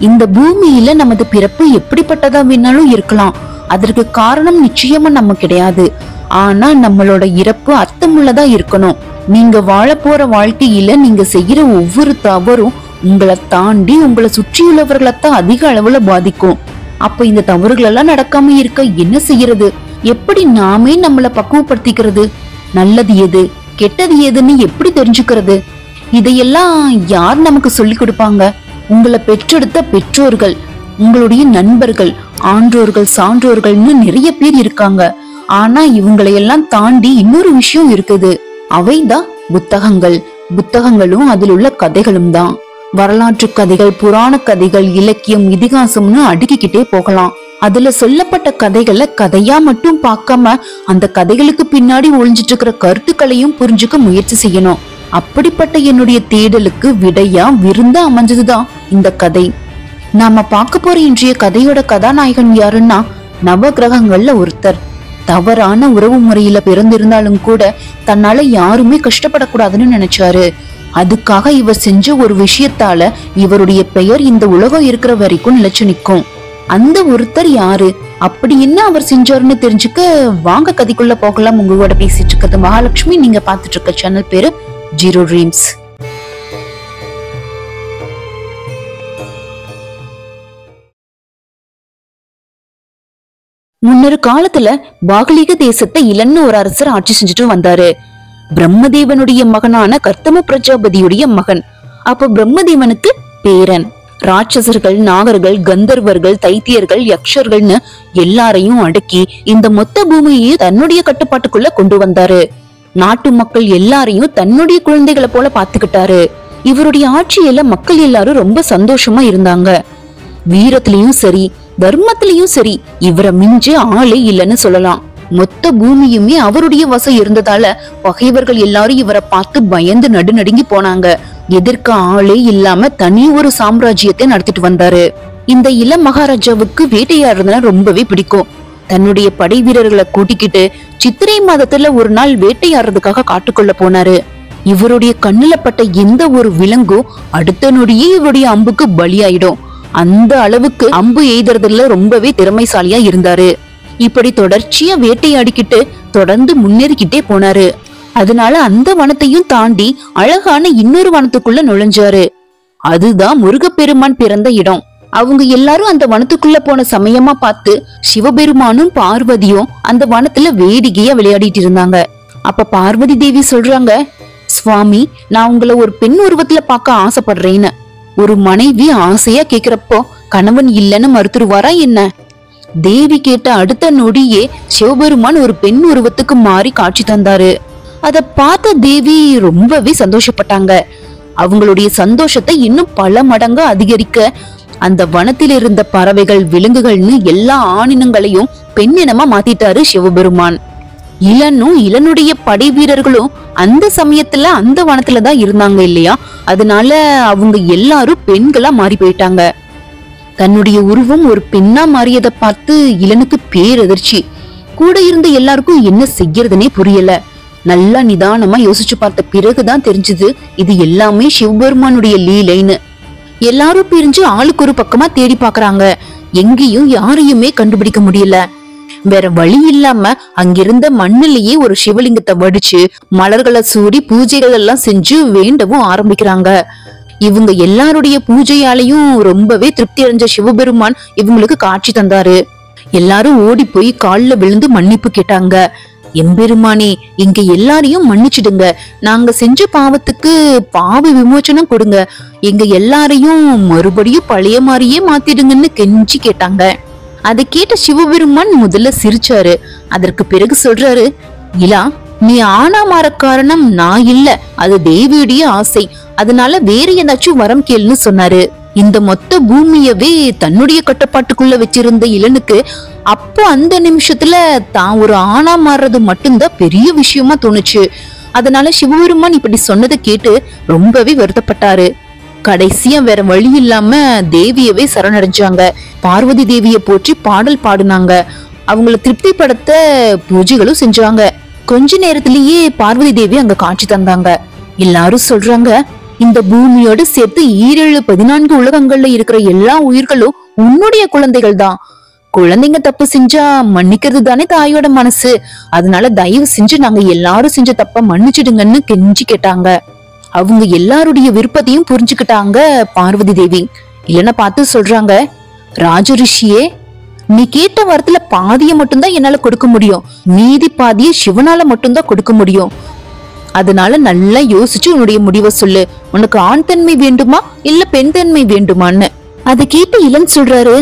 இந்த பூமியில நமது பிறப்பு எப்படிப்பட்டதா வேணாலும் இருக்கலாம், அதற்கு காரணம் நிச்சயமா நம்ம கிடையாது. ஆனா நம்மளோட இறப்பு அர்த்தமுள்ளதா இருக்கணும். நீங்க வாழ போற வாழ்க்கையில நீங்க செய்யற ஒவ்வொரு தவறும் உங்களை தாண்டி உங்களை சுற்றியுள்ளவர்களைத்தான் அதிக அளவுல பாதிக்கும். அப்ப இந்த தவறுகள் எல்லாம் நடக்காம இருக்க என்ன செய்யறது? எப்படி நாமே நம்மள பக்குவப்படுத்திக்கிறது? நல்லது எது கெட்டது எதுன்னு எப்படி தெரிஞ்சுக்கிறது? இதையெல்லாம் யார் நமக்கு சொல்லி கொடுப்பாங்க? உங்களை பெற்றெடுத்த பெற்றோர்கள், உங்களுடைய நண்பர்கள், ஆன்றோர்கள், சான்றோர்கள்னு நிறைய பேர் இருக்காங்க. ஆனா இவங்களையெல்லாம் தாண்டி இன்னொரு விஷயம் இருக்குது. அவைதான் புத்தகங்கள். புத்தகங்களும் அதில் உள்ள கதைகளும் தான். வரலாற்று கதைகள், புராண கதைகள், இலக்கியம், இதிகாசம்னு அடுக்கிக்கிட்டே போகலாம். அதுல சொல்லப்பட்ட கதைகளை கதையா மட்டும் பார்க்காம அந்த கதைகளுக்கு பின்னாடி ஒளிஞ்சிட்டு இருக்கிற கருத்துக்களையும் புரிஞ்சுக்க முயற்சி செய்யணும். அப்படிப்பட்ட என்னுடைய தேடலுக்கு விடையா விருந்தா அமைஞ்சதுதான் இந்த கதை. நாம பார்க்க போற இன்றைய கதையோட கதாநாயகன் யாருன்னா நவ கிரகங்கள்ல ஒருத்தர். தவறான உறவு முறையில பிறந்திருந்தாலும் கூட தன்னால யாருமே கஷ்டப்படக்கூடாதுன்னு நினைச்சாரு. அதுக்காக இவர் செஞ்ச ஒரு விஷயத்தால இவருடைய பெயர் இந்த உலகம் இருக்கிற வரைக்கும் நிலைச்சு நிற்கும். அந்த ஒருத்தர் யாரு, அப்படி என்ன அவர் செஞ்சாருன்னு தெரிஞ்சுக்க வாங்க கதைக்குள்ள போகலாம். உங்களோட பேசிட்டு இருக்கிறது மகாலட்சுமி. நீங்க பாத்துட்டு இருக்க சேனல் பேரு ஜீரோ ட்ரீம்ஸ். முன்னொரு காலத்துல பாகலீக தேசத்தை இளன்னு ஒரு அரசர் ஆட்சி செஞ்சுட்டு வந்தாரு. பிரம்மதேவனுடைய மகனான கர்த்தம பிரஜாபதியுடைய மகன். அப்ப பிரம்மதேவனுக்கு பேரன். ராட்சசர்கள், நாகர்கள், கந்தர்வர்கள், தைத்தியர்கள், யக்ஷர்கள்னு எல்லாரையும் அடக்கி இந்த மொத்த பூமியை தன்னுடைய கட்டுப்பாட்டுக்குள்ள கொண்டு வந்தாரு. நாட்டு மக்கள் எல்லாரையும் தன்னுடைய குழந்தைகளை போல பாத்துக்கிட்டாரு. இவருடைய ஆட்சியில மக்கள் எல்லாரும் ரொம்ப சந்தோஷமா இருந்தாங்க. வீரத்திலயும் சரி, தர்மத்திலயும் சரி இவரை மிஞ்ச ஆளே இல்லைன்னு சொல்லலாம். மொத்த பூமியுமே அவருடைய வசம் இருந்ததால பகைவர்கள் எல்லாரும் இவரை பார்த்து பயந்து நடுநடுங்கி போனாங்க. எதிர்க்க ஆளே இல்லாம தனி ஒரு சாம்ராஜ்யத்தை நடத்திட்டு வந்தாரு. இந்த இளம் மகாராஜாவுக்கு வேட்டையாடுறதுனா ரொம்பவே பிடிக்கும். தன்னுடைய படை வீரர்களை கூட்டிக்கிட்டு சித்திரை மாதத்துல ஒரு நாள் வேட்டையாடுறதுக்காக காட்டுக்குள்ள போனாரு. இவருடைய கண்ணுல பட்ட எந்த ஒரு விலங்கும் அடுத்த நொடியே இவருடைய அம்புக்கு பலியாயிடும். அந்த அளவுக்கு அம்பு எய்தறதுல ரொம்பவே திறமைசாலியா இருந்தாரு. இப்படி தொடர்ச்சியா வேட்டையாடிக்கிட்டு தொடர்ந்து முன்னேறிக்கிட்டே போனாரு. அதனால அந்த வனத்தையும் தாண்டி அழகான இன்னொரு வனத்துக்குள்ள நுழைஞ்சாரு. அதுதான் முருகப்பெருமான் பிறந்த இடம். அவங்க எல்லாரும் அந்த வனத்துக்குள்ள போன சமயமா பார்த்து சிவபெருமானும் பார்வதியும் அந்த வனத்துல வேடிக்கையா விளையாடிட்டு இருந்தாங்க. அப்ப பார்வதி தேவி சொல்றாங்க, சுவாமி, நான் உங்களை ஒரு பெண் உருவத்துல பார்க்க ஆசைப்படுறேன்னு. ஒரு மனைவி ஆசையா கேக்குறப்போ கணவன் இல்லைன்னு மறுத்துருவாரா என்ன? தேவி கேட்ட அடுத்த நொடியே சிவபெருமான் ஒரு பெண் உருவத்துக்கு மாறி காட்சி தந்தாரு. அத பார்த்த தேவி ரொம்பவே சந்தோஷப்பட்டாங்க. அவங்களுடைய சந்தோஷத்தை இன்னும் பல மடங்கு அதிகரிக்க அந்த வனத்தில் இருந்த பறவைகள், விலங்குகள்னு எல்லா ஆணினங்களையும் பெண்ணினமா மாத்திட்டாரு சிவபெருமான். இளனும் இளனுடைய படை வீரர்களும் அந்த சமயத்துல அந்த வனத்துலதான் இருந்தாங்க இல்லையா? அதனால அவங்க எல்லாரும் பெண்களா மாறி போயிட்டாங்க. தன்னுடைய உருவம் ஒரு பெண்ணா மாறியதை பார்த்து இளனுக்கு பேரதிர்ச்சி. கூட இருந்த எல்லாருக்கும் என்ன செய்யறதுனே புரியல. நல்லா நிதானமா யோசிச்சு பார்த்த பிறகுதான் தெரிஞ்சது இது எல்லாமே சிவபெருமானுடைய லீலைன்னு. எல்லாரும் பிரிஞ்சு ஆளுக்கு ஒரு பக்கமா தேடி பாக்குறாங்க. எங்கேயும் யாரையுமே கண்டுபிடிக்க முடியல. வேற வழி இல்லாம அங்கிருந்த மண்ணிலேயே ஒரு சிவலிங்கத்தை வடிச்சு மலர்களை சூடி பூஜைகள் எல்லாம் செஞ்சு வேண்டவும் ஆரம்பிக்கிறாங்க. இவங்க எல்லாருடைய பூஜையாலையும் ரொம்பவே திருப்தி அடைஞ்ச சிவபெருமான் இவங்களுக்கு காட்சி தந்தாரு. எல்லாரும் ஓடி போய் காலில் விழுந்து மன்னிப்பு கேட்டாங்க. எம்பெருமானே, இங்க எல்லாரையும் மன்னிச்சிடுங்க. நாங்க செஞ்ச பாவத்துக்கு பாவ விமோச்சனம் கொடுங்க. எங்க எல்லாரையும் மறுபடியும் பழைய மாதிரியே மாத்திடுங்கன்னு கெஞ்சி கேட்டாங்க. அதை கேட்ட சிவபெருமான் முதல்ல சிரிச்சாரு. அதற்கு பிறகு சொல்றாரு, இலா, நீ ஆனா மாற காரணம் நான் இல்ல, அது தேவியுடைய ஆசை. அதனால வேற ஏதாச்சும் வரம் கேள்னு சொன்னாரு. இந்த மொத்த பூமியவே தன்னுடைய கட்டுப்பாட்டுக்குள்ள வச்சிருந்த இளனுக்கு அப்போ அந்த நிமிஷத்துல தான் ஒரு ஆணா மாறுறது மட்டும்தான் பெரிய விஷயமா தோணுச்சு. அதனால சிவபெருமான் இப்படி சொன்னதை கேட்டு ரொம்பவே வருத்தப்பட்டாரு. கடைசியா வேற வழி இல்லாம தேவியவே சரணடைஞ்சாங்க. பார்வதி தேவிய போற்றி பாடல் பாடுனாங்க. அவங்கள திருப்திப்படுத்த பூஜைகளும் செஞ்சாங்க. கொஞ்ச நேரத்திலேயே பார்வதி தேவி அங்க காட்சி தந்தாங்க. எல்லாரும் சொல்றாங்க, இந்த பூமியோடு சேர்த்து 17 உலகங்கள்ல இருக்கிற எல்லா உயிர்களும் உன்னுடைய குழந்தைகள் தான். குழந்தைங்க தப்பு செஞ்சா மன்னிக்கிறது தானே தாயோட மனசு. அதனால தயவு செஞ்சு நாங்க எல்லாரும் செஞ்ச தப்ப மன்னிச்சிடுங்கன்னு கெஞ்சி கேட்டாங்க. அவங்க எல்லாருடைய விருப்பத்தையும் புரிஞ்சுக்கிட்டாங்க பார்வதி தேவி. இல்லைன்னா பார்த்து சொல்றாங்க, ராஜரிஷியே, நீ கேட்ட வரத்துல பாதிய மட்டும்தான் என்னால கொடுக்க முடியும், மீதி பாதிய சிவனால மட்டும்தான் கொடுக்க முடியும். அதனால நல்லா யோசிச்சு உன்னுடைய முடிவை சொல்லு. உனக்கு ஆண் தன்மை வேண்டுமா இல்ல பெண் தன்மை வேண்டுமான்னு. அதை கேட்டு இளன் சொல்றாரு,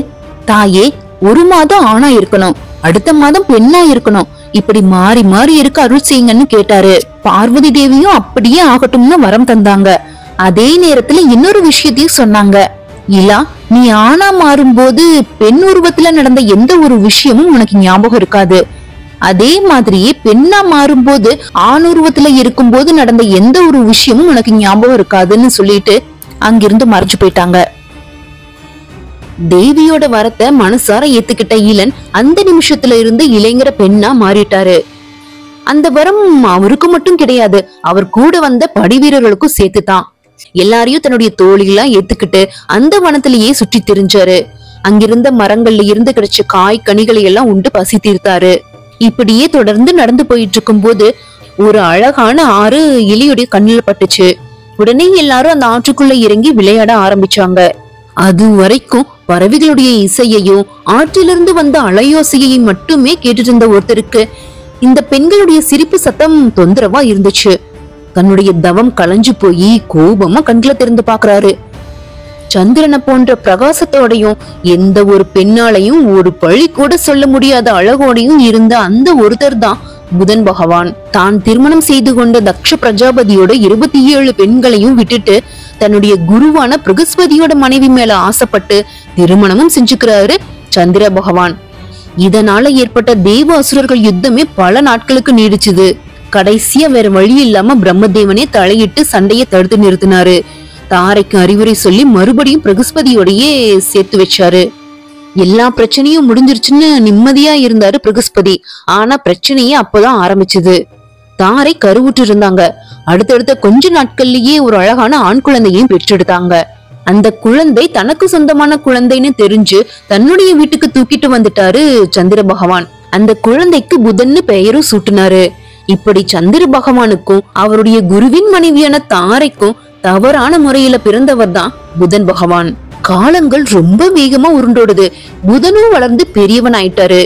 தாயே, ஒரு மாதம் ஆணா இருக்கணும், அடுத்த மாதம் பெண்ணா இருக்கணும், இப்படி மாறி மாறி இருக்க அருள் செய்யுங்கன்னு கேட்டாரு. பார்வதி தேவியும் அப்படியே ஆகட்டும்னு வரம் தந்தாங்க. அதே நேரத்துல இன்னொரு விஷயத்தையும் சொன்னாங்க. இலா, நீ ஆணா மாறும்போது பெண் உருவத்துல நடந்த எந்த ஒரு விஷயமும் உனக்கு ஞாபகம் இருக்காது. அதே மாதிரியே பெண்ணா மாறும்போது ஆண் உருவத்துல இருக்கும்போது நடந்த எந்த ஒரு விஷயமும் உனக்கு ஞாபகம் இருக்காதுன்னு சொல்லிட்டு அங்கிருந்து மறைஞ்சு போயிட்டாங்க. தேவியோட வரத்தை மனசார ஏத்துக்கிட்ட இளன் அந்த நிமிஷத்துல இருந்து இளைஞர பெண்ணா மாறிட்டாரு. அந்த வரம் அவருக்கு மட்டும் கிடையாது, அவர் கூட வந்த படைவீரர்களுக்கும் சேர்த்துதான். எல்லாரையும் தன்னுடைய தோழிகளா ஏத்துக்கிட்டு அந்த வனத்திலேயே சுற்றி திரிஞ்சாரு. அங்கிருந்த மரங்கள்ல இருந்து கிடைச்ச காய் கனிகளை எல்லாம் உண்டு பசி தீர்த்தாரு. இப்படியே தொடர்ந்து நடந்து போயிட்டு இருக்கும் போது ஒரு அழகான ஆறு இலியுடைய கண்ணுல பட்டுச்சு. உடனே எல்லாரும் அந்த ஆற்றுக்குள்ள இறங்கி விளையாட ஆரம்பிச்சாங்க. அது வரைக்கும் பறவைகளுடைய இசையையும் ஆற்றிலிருந்து வந்த அலையோசையையும் மட்டுமே கேட்டுட்டு இருந்த ஒருத்தருக்கு இந்த பெண்களுடைய சிரிப்பு சத்தம் தொந்தரவா இருந்துச்சு. தன்னுடைய தவம் களைஞ்சு போய் கோபமா கண்களை திறந்து பாக்குறாரு. சந்திரனை போன்ற பிரகாசத்தோடையும் எந்த ஒரு பெண்ணாலையும் ஒரு பழி கூட சொல்ல முடியாத அழகோடையும் இருந்த அந்த ஒருத்தர் தான் புதன் பகவான். தான் திருமணம் செய்து கொண்ட தக்ஷ பிரஜாபதியோட 27 பெண்களையும் விட்டுட்டு தன்னுடைய குருவான பிரகஸ்பதியோட மனைவி மேல ஆசைப்பட்டு திருமணமும் செஞ்சுக்கிறாரு சந்திர பகவான். இதனால ஏற்பட்ட தேவ அசுரர்கள் யுத்தமே பல நாட்களுக்கு நீடிச்சுது. கடைசியா வேற வழி இல்லாம பிரம்மதேவனே தலையிட்டு சண்டையை தடுத்து நிறுத்தினாரு. தாரைக்கு அறிவுரை சொல்லி மறுபடியும் பிரகஸ்பதியோடையே சேர்த்து வச்சாரு. எல்லா பிரச்சனையும் முடிஞ்சிருச்சுன்னு நிம்மதியா இருந்தாரு பிரகஸ்பதி. ஆனா பிரச்சனையே அப்பதான் ஆரம்பிச்சது. தாரை கருவுற்று இருந்தாங்க. அடுத்தடுத்த கொஞ்ச நாட்கள்லயே ஒரு அழகான ஆண் குழந்தையையும் பெற்றெடுத்தாங்க. அந்த குழந்தை தனக்கு சொந்தமான குழந்தைன்னு தெரிஞ்சு தன்னுடைய வீட்டுக்கு தூக்கிட்டு வந்துட்டாரு சந்திர பகவான். அந்த குழந்தைக்கு புதன்னு பெயரும் சூட்டினாரு. இப்படி சந்திர பகவானுக்கும் அவருடைய குருவின் மனைவியான தாரைக்கும் தவறான முறையில பிறந்தவர் தான் புதன் பகவான். காலங்கள் ரொம்ப வேகமா உருண்டோடுது. புதனும் வளர்ந்து பெரியவன் ஆயிட்டாரு.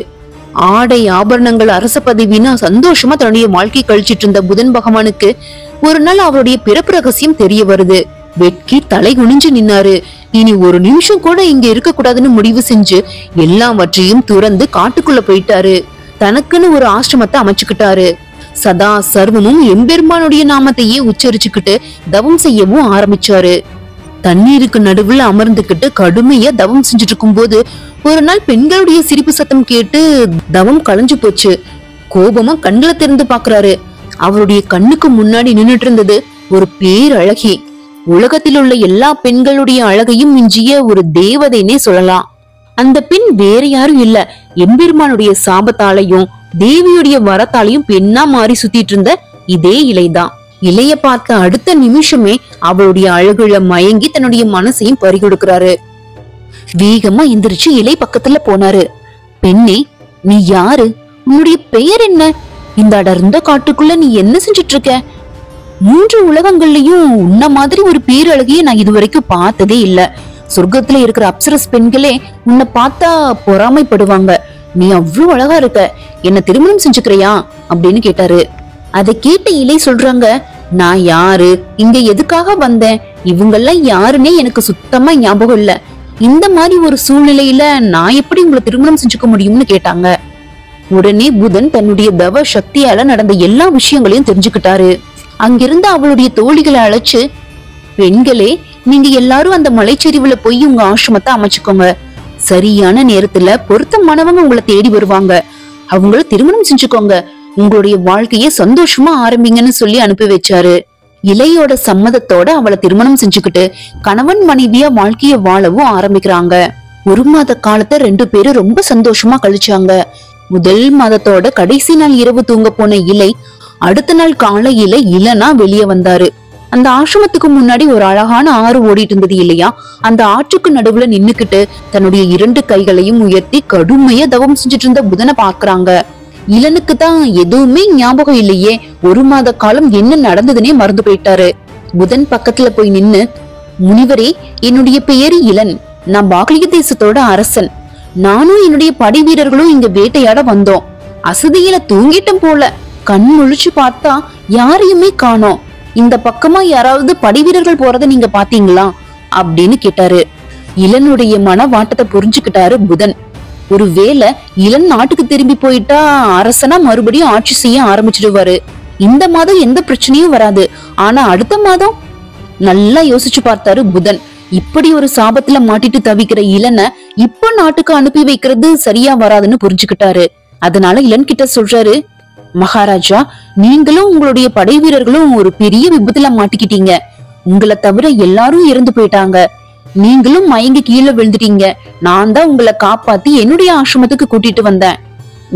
ஆடை ஆபரணங்கள் அரச பதவினா சந்தோஷமா தன்னுடைய வாழ்க்கை கழிச்சிட்டு இருந்த புதன் பகவானுக்கு ஒரு நாள் அவருடைய பிறப்பு ரகசியம் தெரிய வருது. வெட்கி தலை குனிஞ்சு நின்னாரு. இனி ஒரு நிமிஷம் கூட இங்க இருக்க கூடாதுன்னு முடிவு செஞ்சு எல்லாவற்றையும் துறந்து காட்டுக்குள்ள போயிட்டாரு. தனக்குன்னு ஒரு ஆசிரமத்தை அமைச்சுக்கிட்டாரு. சதா சர்வமும் எம்பெருமானுடைய நாமத்தையே உச்சரிச்சுக்கிட்டு தவம் செய்யவும் ஆரம்பிச்சாரு. தண்ணீருக்கு நடுவுல அமர்ந்துகிட்டு கடுமையா தவம் செஞ்சுட்டு இருக்கும் போது ஒரு நாள் பெண்களுடைய சிரிப்பு சத்தம் கேட்டு தவம் களைஞ்சு போச்சு. கோபமா கண்களை திறந்து பாக்குறாரு. அவருடைய கண்ணுக்கு முன்னாடி நின்னுட்டு இருந்தது ஒரு பேரழகி. உலகத்தில் உள்ள எல்லா பெண்களுடைய அழகையும் மிஞ்சிய ஒரு தேவதைன்னே சொல்லலாம். அந்த பெண் வேற யாரும் இல்ல, எம்பெருமானுடைய சாபத்தாலையும் தேவியுடைய வரத்தாலையும் பெண்ணா மாறி சுத்திட்டு இருந்த இதே இலைதான். இலைய பார்த்த அடுத்த நிமிஷமே அவளுடைய அழகுல மயங்கி தன்னுடைய மனசையும் பறி கொடுக்கிறாரு. வேகமா எந்திரிச்சு இலை பக்கத்துல போனாரு. பெண்ணே, நீ யாரு? உன்னுடைய பெயர் என்ன? இந்த அடர்ந்த காட்டுக்குள்ள நீ என்ன செஞ்சிட்டு இருக்க? 3 உலகங்கள்லயும் உன்ன மாதிரி ஒரு பேரழகிய நான் இதுவரைக்கும் பார்த்ததே இல்ல. சொர்க்கத்துல இருக்கிற அப்சரஸ் பெண்களே உன்னை பார்த்தா பொறாமைப்படுவாங்க. நீ அவ்வளவு அழகா இருக்க, என்ன திருமணம் செஞ்சுக்கிறியா அப்படின்னு கேட்டாரு. அதை கேட்ட இலை சொல்றாங்க, நான் யாரு, இங்க எதுக்காக வந்தேன், இவங்கெல்லாம் யாருன்னே எனக்கு சுத்தமா ஞாபகம் இல்ல. இந்த மாதிரி ஒரு சூழ்நிலையில நான் எப்படி உங்களை திருமணம் செஞ்சுக்க முடியும்னு கேட்டாங்க. உடனே புதன் தன்னுடைய தவ சக்தியால நடந்த எல்லா விஷயங்களையும் தெரிஞ்சுக்கிட்டாரு. அங்கிருந்து அவளுடைய தோழிகளை அழைச்சு, பெண்களே, நீங்க எல்லாரும் அந்த மலைச்சரிவுல போய் உங்க ஆசிரமத்தை அமைச்சுக்கோங்க. சரியான நேரத்துல பொருத்தமானவங்க உங்களை தேடி வருவாங்க. அவங்கள திருமணம் செஞ்சுக்கோங்க. உங்களுடைய வாழ்க்கைய சந்தோஷமா ஆரம்பிங்கன்னு சொல்லி அனுப்பி வச்சாரு. இலையோட சம்மதத்தோட அவளை திருமணம் செஞ்சுக்கிட்டு கணவன் மனைவியா வாழ்க்கைய வாழவும் ஆரம்பிக்கிறாங்க. 1 மாத காலத்தை 2 பேரும் ரொம்ப சந்தோஷமா கழிச்சாங்க. முதல் மாதத்தோட கடைசி நாள் இரவு தூங்க போன இலை அடுத்த நாள் காலையில இளனா வெளியே வந்தாரு. அந்த ஆசிரமத்துக்கு முன்னாடி ஒரு அழகான ஆறு ஓடிட்டு இருந்தது இல்லையா? அந்த ஆற்றுக்கு நடுவுல நின்னுக்கிட்டு தன்னுடைய 2 கைகளையும் உயர்த்தி கடுமையா தவம் செஞ்சுட்டு இருந்த புதனை பாக்குறாங்க. இளனுக்கு தான் எதுவுமே ஞாபகம் இல்லையே, 1 மாத காலம் என்ன நடந்ததுன்னே மறந்து போயிட்டாரு. புதன் பக்கத்துல போய் நின்னு, முனிவரே, என்னுடைய பெயர் இளன், நான் பாக்லிக தேசத்தோட அரசன். நானும் என்னுடைய படை வீரர்களும் இங்க வேட்டையாட வந்தோம். அசதியில தூங்கிட்டும் போல. கண் முழிச்சு பார்த்தா யாரையுமே காணோம். இந்த பக்கமா யாராவது படை வீரர்கள் போறத நீங்க பாத்தீங்களா அப்படின்னு கேட்டாரு. இளனுடைய மனவாட்டத்தை புரிஞ்சுக்கிட்டாரு புதன். ஒருவேளை இளன் நாட்டுக்கு திரும்பி போயிட்டா அரசனா மறுபடியும் ஆட்சி செய்ய ஆரம்பிச்சிடுவாரு. இந்த மாதம் எந்த பிரச்சனையும் வராது. ஆனா அடுத்த மாதம்? நல்லா யோசிச்சு பார்த்தாரு புதன். இப்படி ஒரு சாபத்துல மாட்டிட்டு தவிக்கிற இளனை இப்ப நாட்டுக்கு அனுப்பி வைக்கிறது சரியா வராதுன்னு புரிஞ்சுக்கிட்டாரு. அதனால இளன் கிட்ட சொல்றாரு, மகாராஜா, நீங்களும் உங்களுடைய படை வீரர்களும் ஒரு பெரிய விபத்துல மாட்டிக்கிட்டீங்க. உங்களை தவிர எல்லாரும் இறந்து போயிட்டாங்க. நீங்களும் மயங்கி கீழே விழுந்துட்டீங்க. நான் தான் உங்களை காப்பாத்தி என்னுடைய ஆசிரமத்துக்கு கூட்டிட்டு வந்தேன்.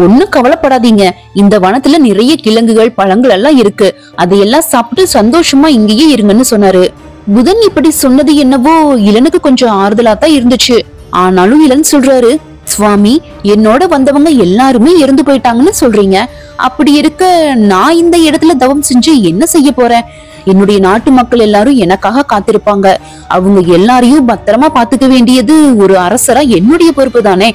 ஒன்னும் கவலைப்படாதீங்க. இந்த வனத்துல நிறைய கிழங்குகள் பழங்கள் எல்லாம் இருக்கு. அதையெல்லாம் சாப்பிட்டு சந்தோஷமா இங்கேயே இருங்கன்னு சொன்னாரு. புதன் இப்படி சொன்னது என்னவோ இளனுக்கு கொஞ்சம் ஆறுதலா தான் இருந்துச்சு. ஆனாலும் இளன் சொல்றாரு, சுவாமி, என்னோட வந்தவங்க எல்லாருமே இறந்து போயிட்டாங்கன்னு சொல்றீங்க. அப்படி இருக்க நான் இந்த இடத்துல தவம் செஞ்சு என்ன செய்ய போறேன்? என்னுடைய நாட்டு மக்கள் எல்லாரும் எனக்காக காத்திருப்பாங்க. அவங்க எல்லாரையும் பத்திரமா பாத்துக்க வேண்டியது ஒரு அரசரா என்னுடைய பொறுப்பு தானே.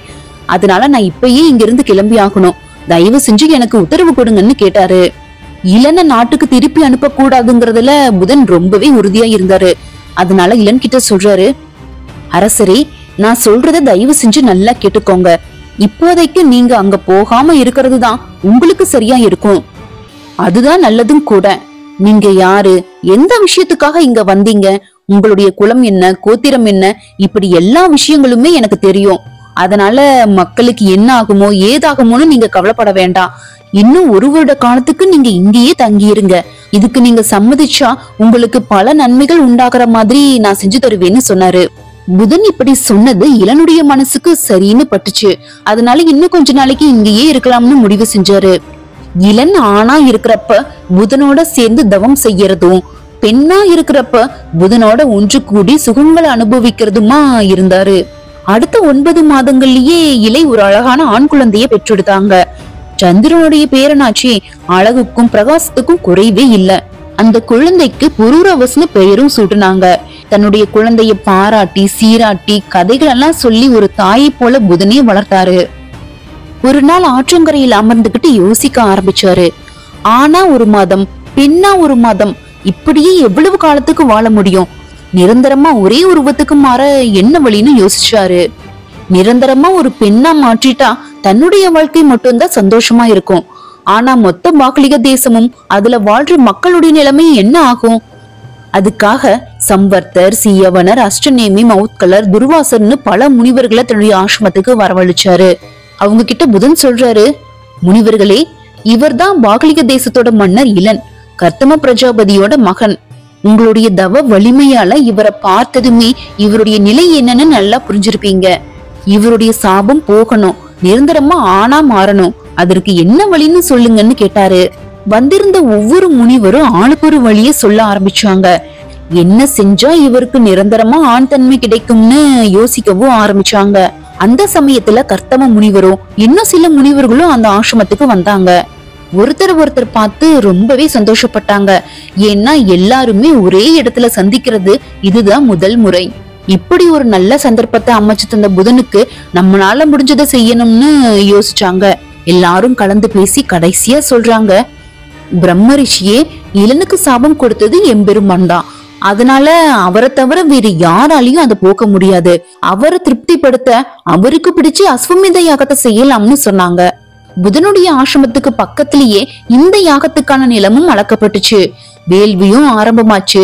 அதனால நான் இப்பயே இங்க இருந்து கிளம்பி ஆகணும். தயவு செஞ்சு எனக்கு உத்தரவு கொடுங்கன்னு கேட்டாரு. இளனை நாட்டுக்கு திருப்பி அனுப்ப கூடாதுங்கிறதுல புதன் ரொம்பவே உறுதியா இருந்தாரு. அதனால இளன் கிட்ட சொல்றாரு, அரசரே, நான் சொல்றத தயவு செஞ்சு நல்லா கேட்டுக்கோங்க. இப்போதைக்கு நீங்க அங்க போகாம இருக்கிறது தான் உங்களுக்கு சரியா இருக்கும். அதுதான் நல்லதும் கூட. நீங்க யாரு, எந்த விஷயத்துக்காக இங்க வந்தீங்க, உங்களுடைய குலம் என்ன, கோத்திரம் என்ன, இப்படி எல்லா விஷயங்களுமே எனக்கு தெரியும். அதனால மக்களுக்கு என்ன ஆகுமோ ஏதாகுமோன்னு நீங்க கவலைப்பட வேண்டாம். இன்னும் 1 வருட காலத்துக்கு நீங்க இங்கேயே தங்கியிருங்க. இதுக்கு நீங்க சம்மதிச்சா உங்களுக்கு பல நன்மைகள் உண்டாகிற மாதிரி நான் செஞ்சு தருவேன்னு சொன்னாரு. புதன் இப்படி சொன்னது இளனுடைய மனசுக்கு சரின்னு பட்டுச்சு. அதனால இன்னும் கொஞ்ச நாளைக்கு இங்கேயே இருக்கலாம்னு முடிவு செஞ்சாரு. இளன் ஆணா இருக்கிறப்ப புதனோட சேர்ந்து தவம் செய்யறதும், பெண்ணா இருக்கிறப்ப புதனோட ஒன்று கூடி சுகங்களை அனுபவிக்கிறதுமா இருந்தாரு. அடுத்த 9 மாதங்கள்லயே இலை ஒரு அழகான ஆண் குழந்தைய பெற்றெடுத்தாங்க. சந்திரனுடைய பேரனாச்சி அழகுக்கும் பிரகாசத்துக்கும் குறைவே இல்ல. அந்த குழந்தைக்கு புரூரவஸ்னு பெயரும் சூட்டுனாங்க. தன்னுடைய குழந்தைய பாராட்டி சீராட்டி கதைகள் எல்லாம் சொல்லி ஒரு தாயை போல புதனே வளர்த்தாரு. ஒரு நாள் ஆற்றங்கரையில் அமர்ந்துகிட்டு யோசிக்க ஆரம்பிச்சாரு. ஆனா 1 மாதம், பெண்ணா 1 மாதம், இப்படியே எவ்வளவு காலத்துக்கு வாழ முடியும்? நிரந்தரமா ஒரே உருவத்துக்கு மாற என்ன வழின்னு யோசிச்சாரு. நிரந்தரமா ஒரு பெண்ணா மாற்றிட்டா தன்னுடைய வாழ்க்கை மட்டும்தான் சந்தோஷமா இருக்கும். ஆனா மொத்த பாக்லிக தேசமும் அதுல வாழ்ற மக்களுடைய நிலைமை என்ன ஆகும்? அதுக்காக சம்பர்த்தர், சியவனர், அஷ்டநேமி, மவுத்கலர், துர்வாசர்னு பல முனிவர்களை தன்னுடைய ஆசிரமத்துக்கு வரவழைச்சாரு. அவங்க கிட்ட புதன் சொல்றாரு, முனிவர்களே, இவர்தான் பாக்லிக தேசத்தோட மன்னர் இளன், கர்த்தம பிரஜாபதியோட மகன். உங்களுடைய தவ வலிமையால இவரை பார்த்ததுமே இவருடைய நிலை என்னன்னு நல்லா புரிஞ்சிருப்பீங்க. இவருடைய சாபம் போகணும், நிரந்தரமா ஆணா மாறணும். அதற்கு என்ன வழின்னு சொல்லுங்கன்னு கேட்டாரு. வந்திருந்த ஒவ்வொரு முனிவரும் ஆளுக்கு ஒரு வழிய சொல்ல ஆரம்பிச்சாங்க. என்ன செஞ்சா இவருக்கு நிரந்தரமா ஆண் தன்மை கிடைக்கும்னு யோசிக்கவும் ஆரம்பிச்சாங்க. அந்த சமயத்துல கர்த்தம முனிவரும் இன்னும் சில முனிவர்களும் அந்த ஆசிரமத்துக்கு வந்தாங்க. ஒருத்தர் பார்த்து ரொம்பவே சந்தோஷப்பட்டாங்க. ஏன்னா எல்லாருமே ஒரே இடத்துல சந்திக்கிறது இதுதான் முதல் முறை. இப்படி ஒரு நல்ல சந்தர்ப்பத்தை அமைச்சு தந்த புதனுக்கு நம்மளால முடிஞ்சதை செய்யணும்னு யோசிச்சாங்க. எல்லாரும் கலந்து பேசி கடைசியா சொல்றாங்க, பிரம்ம ரிஷியே, இளனுக்கு சாபம் கொடுத்தது எம்பெருமான் தான். அதனால அவரை தவிர வேறு யாராலையும் அதை போக்க முடியாது. அவரை திருப்திப்படுத்த அவருக்கு பிடிச்சு அஸ்வமேத யாகத்தை செய்யலாம்னு சொன்னாங்க. புதனுடைய ஆசிரமத்துக்கு பக்கத்திலேயே இந்த யாகத்துக்கான நிலமும் அளக்கப்பட்டுச்சு. வேள்வியும் ஆரம்பமாச்சு.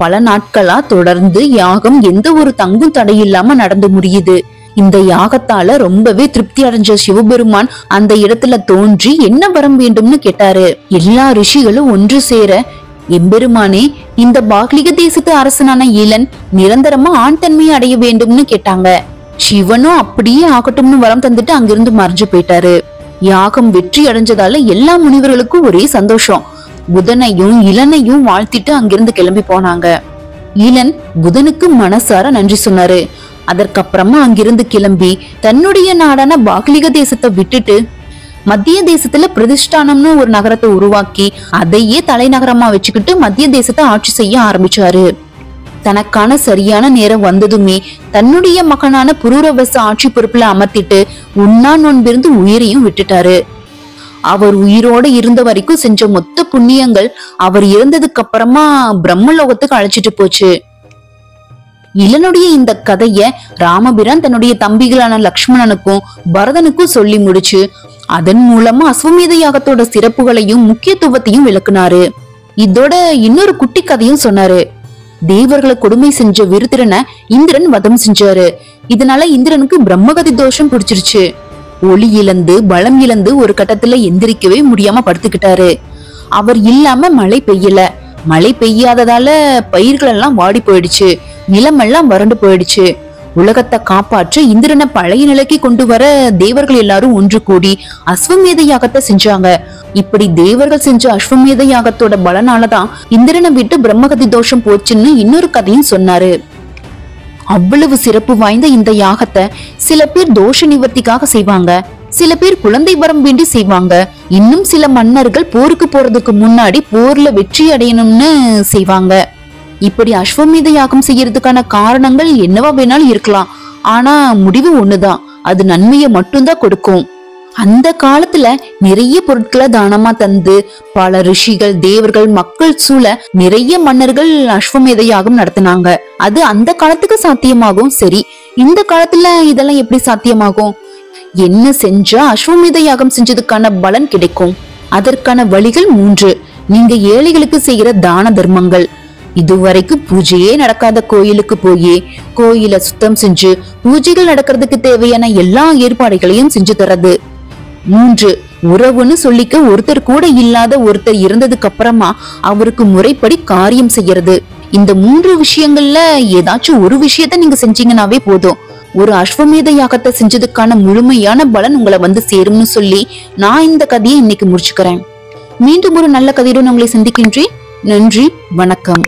பல நாட்களா தொடர்ந்து யாகம் எந்த ஒரு தங்கும் தடையில்லாம நடந்து முடியுது. இந்த யாகத்தால ரொம்பவே திருப்தி அடைஞ்ச சிவபெருமான் அந்த இடத்துல தோன்றி என்ன வரம் வேண்டும்னு கேட்டாரு. எல்லா ரிஷிகளும் ஒன்று சேர, எம்பெருமானே, இந்த பாக்லிக தேசத்து அரசனான இளன் நிரந்தரமா ஆண் தன்மையை அடைய வேண்டும்னு கேட்டாங்க. சிவனும் அப்படியே ஆகட்டும்னு வரம் தந்துட்டு அங்கிருந்து மறைஞ்சு போயிட்டாரு. யாகம் வெற்றி அடைஞ்சதால எல்லா முனிவர்களுக்கும் ஒரே சந்தோஷம். புதனையும் இளனையும் வாழ்த்திட்டு அங்கிருந்து கிளம்பி போனாங்க. இளன் புதனுக்கு மனசார நன்றி சொன்னாரு. அதற்கப்புறமா அங்கிருந்து கிளம்பி தன்னுடைய நாடான பாகலிக தேசத்தை விட்டுட்டு மத்திய தேசத்துல பிரதிஷ்டானம்னு ஒரு நகரத்தை உருவாக்கி அதையே தலைநகரமா வச்சுக்கிட்டு மத்திய தேசத்தை ஆட்சி செய்ய ஆரம்பிச்சாரு. தனக்கான சரியான நேரம் வந்ததுமே தன்னுடைய மகனான புரூரவச ஆட்சி பொறுப்புல அமர்த்திட்டு உண்ணா நோன்பிருந்து உயிரையும் விட்டுட்டாரு. அவர் உயிரோட இருந்த வரைக்கும் செஞ்ச மொத்த புண்ணியங்கள் அவர் இறந்ததுக்கு அப்புறமா பிரம்மலோகத்துக்கு அழைச்சிட்டு போச்சு. இளனுடைய இந்த கதைய ராமபிரான் தன்னுடைய தம்பிகளான லக்ஷ்மணனுக்கும் பரதனுக்கும் சொல்லி முடிச்சு அதன் மூலமா அஸ்வமேத யாகத்தோட சிறப்புகளையும் முக்கியத்துவத்தையும் விளக்குனாரு. இதோட இன்னொரு குட்டி கதையும் சொன்னாரு. தேவர்களை கொடுமை செஞ்ச விருத்திரனை இந்திரன் வதம் செஞ்சாரு. இதனால இந்திரனுக்கு பிரம்மகதி தோஷம் பிடிச்சிருச்சு. ஒளி இழந்து பலம் இழந்து ஒரு கட்டத்துல எந்திரிக்கவே முடியாம படுத்துக்கிட்டாரு. அவர் இல்லாம மழை பெய்யல. மழை பெய்யாததால பயிர்கள் எல்லாம் வாடி போயிடுச்சு. நிலமெல்லாம் வறண்டு போயிடுச்சு. உலகத்தை காப்பாற்ற இந்திரனை பழைய நிலைக்கு கொண்டு வர தேவர்கள் எல்லாரும் ஒன்று கூடி அஸ்வமேத யாகத்தை செஞ்சாங்க. இப்படி தேவர்கள் செஞ்ச அஸ்வமேத யாகத்தோட பலனாலதான் இந்திரனை விட்டு பிரம்மகதி தோஷம் போச்சுன்னு இன்னொரு கதையும் சொன்னாரு. அவ்வளவு சிறப்பு வாய்ந்த இந்த யாகத்தை சில பேர் தோஷ நிவர்த்திக்காக செய்வாங்க, சில பேர் குழந்தை வரம் வேண்டி செய்வாங்க, இன்னும் சில மன்னர்கள் போருக்கு போறதுக்கு முன்னாடி போர்ல வெற்றி அடையணும்னு செய்வாங்க. இப்படி அஸ்வமேத யாகம் செய்யறதுக்கான காரணங்கள் என்னவா வேணாலும் இருக்கலாம். ஆனா முடிவு ஒண்ணுதான், அது நன்மையை மட்டும்தான் கொடுக்கும். அந்த காலத்துல நிறைய பொருட்களை தானமா தந்து பல ரிஷிகள் தேவர்கள் மக்கள் சூழ நிறைய மன்னர்கள் அஸ்வமேத யாகம் நடத்தினாங்க. அது அந்த காலத்துக்கு சாத்தியமாகும். சரி, இந்த காலத்துல இதெல்லாம் எப்படி சாத்தியமாகும்? என்ன செஞ்சா அஸ்வமேத யாகம் செஞ்சதுக்கான பலன் கிடைக்கும்? அதற்கான வழிகள் 3. நீங்க ஏழைகளுக்கு செய்யற தான தர்மங்கள். இதுவரைக்கும் பூஜையே நடக்காத கோயிலுக்கு போய் கோயில சுத்தம் செஞ்சு பூஜைகள் நடக்கிறதுக்கு தேவையான எல்லா ஏற்பாடுகளையும் செஞ்சு தர்றது. 3. உறவுன்னு சொல்லிக்க ஒருத்தர் கூட இல்லாத ஒருத்தர் இருந்ததுக்கு அப்புறமா அவருக்கு முறைப்படி காரியம் செய்யறது. இந்த 3 விஷயங்கள்ல ஏதாச்சும் ஒரு விஷயத்த நீங்க செஞ்சீங்கன்னாவே போதும். ஒரு அஸ்வமேத யாகத்தை செஞ்சதுக்கான முழுமையான பலன் உங்களை வந்து சேரும்னு சொல்லி நான் இந்த கதையை இன்னைக்கு முடிச்சுக்கிறேன். மீண்டும் ஒரு நல்ல கதையுடன் உங்களை சந்திக்கின்றேன். நன்றி, வணக்கம்.